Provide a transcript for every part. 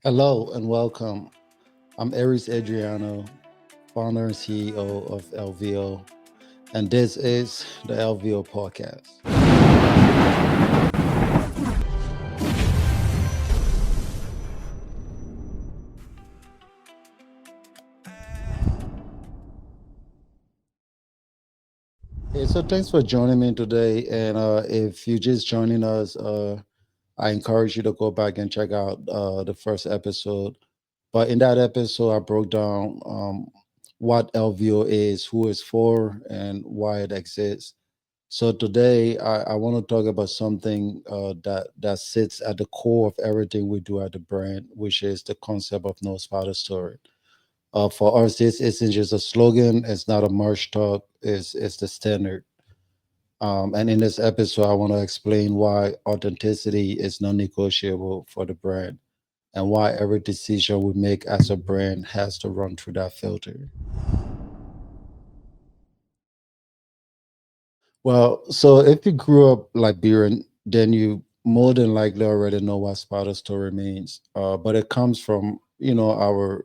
Hello and welcome. I'm Ariezz Adriano, founder and CEO of LVO, and this is the LVO Podcast. Hey, so thanks for joining me today. And if you're just joining us, I encourage you to go back and check out the first episode. But in that episode, I broke down what LVO is, who it's for, and why it exists. So today, I want to talk about something that sits at the core of everything we do at the brand, which is the concept of no spotter story. For us, this isn't just a slogan; it's not a merch talk; it's the standard. And in this episode, I want to explain why authenticity is non-negotiable for the brand, and why every decision we make as a brand has to run through that filter. Well, so if you grew up Liberian, then you more than likely already know what Sparta story means. But it comes from our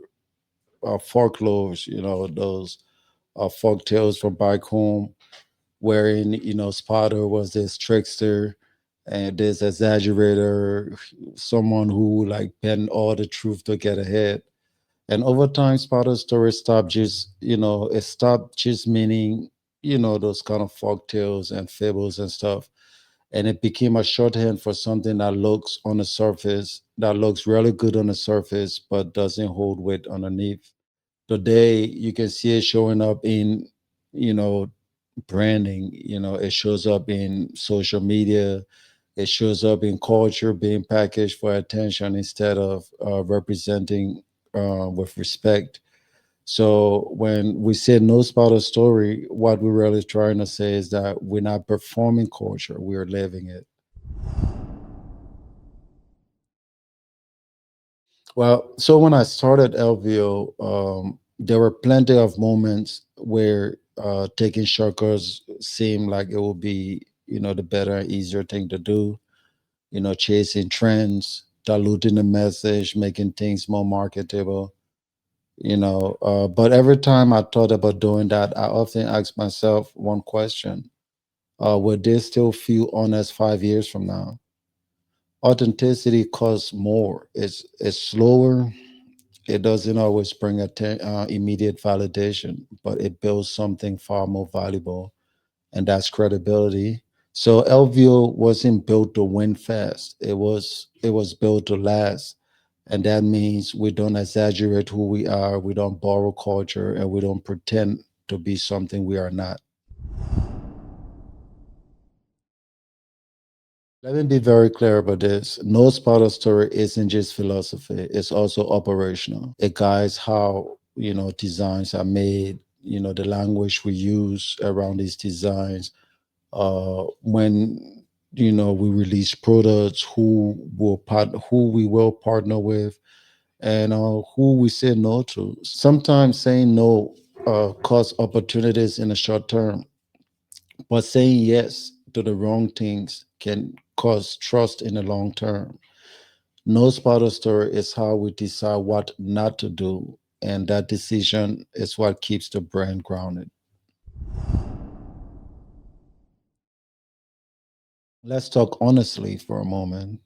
folklores, those folk tales from back home, wherein Sparta was this trickster and this exaggerator, someone who like bent all the truth to get ahead. And over time, Sparta's story stopped just, it stopped just meaning, those kind of folk tales and fables and stuff. And it became a shorthand for something that looks on the surface, that looks really good on the surface, but doesn't hold weight underneath. Today, you can see it showing up in, you know, branding, it shows up in social media, it shows up in culture being packaged for attention instead of representing with respect. So when we say no spotter story, what we're really trying to say is that we're not performing culture, we're living it. Well, so when I started LVO, there were plenty of moments where taking shortcuts seemed like it would be, the better and easier thing to do. Chasing trends, diluting the message, making things more marketable. But every time I thought about doing that, I often ask myself one question: Would this still feel honest 5 years from now? Authenticity costs more. It's slower. It doesn't always bring immediate validation, but it builds something far more valuable, and that's credibility. So LVO wasn't built to win fast. It was built to last. And that means we don't exaggerate who we are, we don't borrow culture, and we don't pretend to be something we are not. Let me be very clear about this. No spotter story isn't just philosophy, it's also operational. It guides how, designs are made, the language we use around these designs, when we release products, who we will partner with, and who we say no to. Sometimes saying no costs opportunities in the short term, but saying yes to the wrong things can cause trust in the long term. No spotter story is how we decide what not to do, and that decision is what keeps the brand grounded. Let's talk honestly for a moment.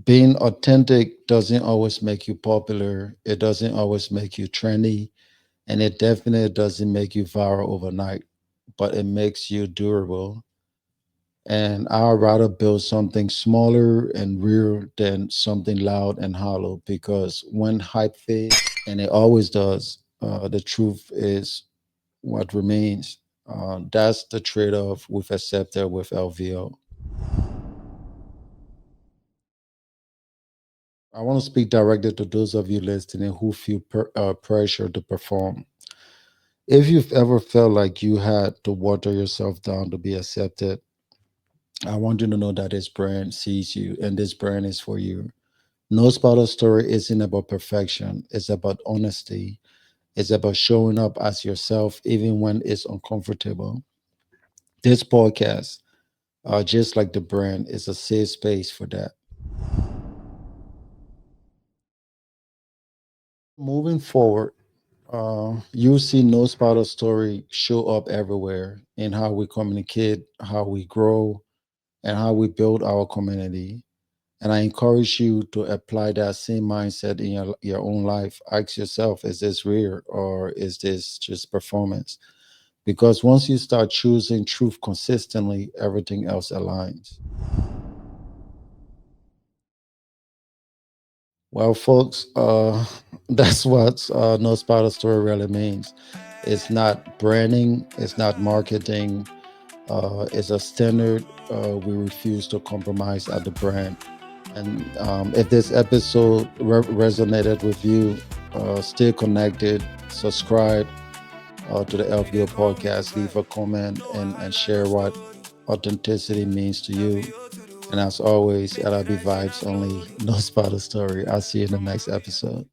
Being authentic doesn't always make you popular, it doesn't always make you trendy, and it definitely doesn't make you viral overnight, but it makes you durable. And I'd rather build something smaller and real than something loud and hollow, because when hype fades, and it always does, the truth is what remains. That's the trade off we've accepted with LVO. I want to speak directly to those of you listening who feel pressure to perform. If you've ever felt like you had to water yourself down to be accepted, I want you to know that this brand sees you and this brand is for you. No spotter story isn't about perfection, it's about honesty. It's about showing up as yourself even when it's uncomfortable. This podcast, just like the brand, is a safe space for that. Moving forward, you see no spotter story show up everywhere in how we communicate, how we grow, and how we build our community. And I encourage you to apply that same mindset in your own life. Ask yourself, is this real or is this just performance? Because once you start choosing truth consistently, everything else aligns. Well, folks, that's what No Spotter Story really means. It's not branding, it's not marketing, it's a standard we refuse to compromise at the brand. And if this episode resonated with you, stay connected, subscribe to the LVO Podcast, leave a comment, and share what authenticity means to you. And as always, LIB Vibes Only, no spotter story. I'll see you in the next episode.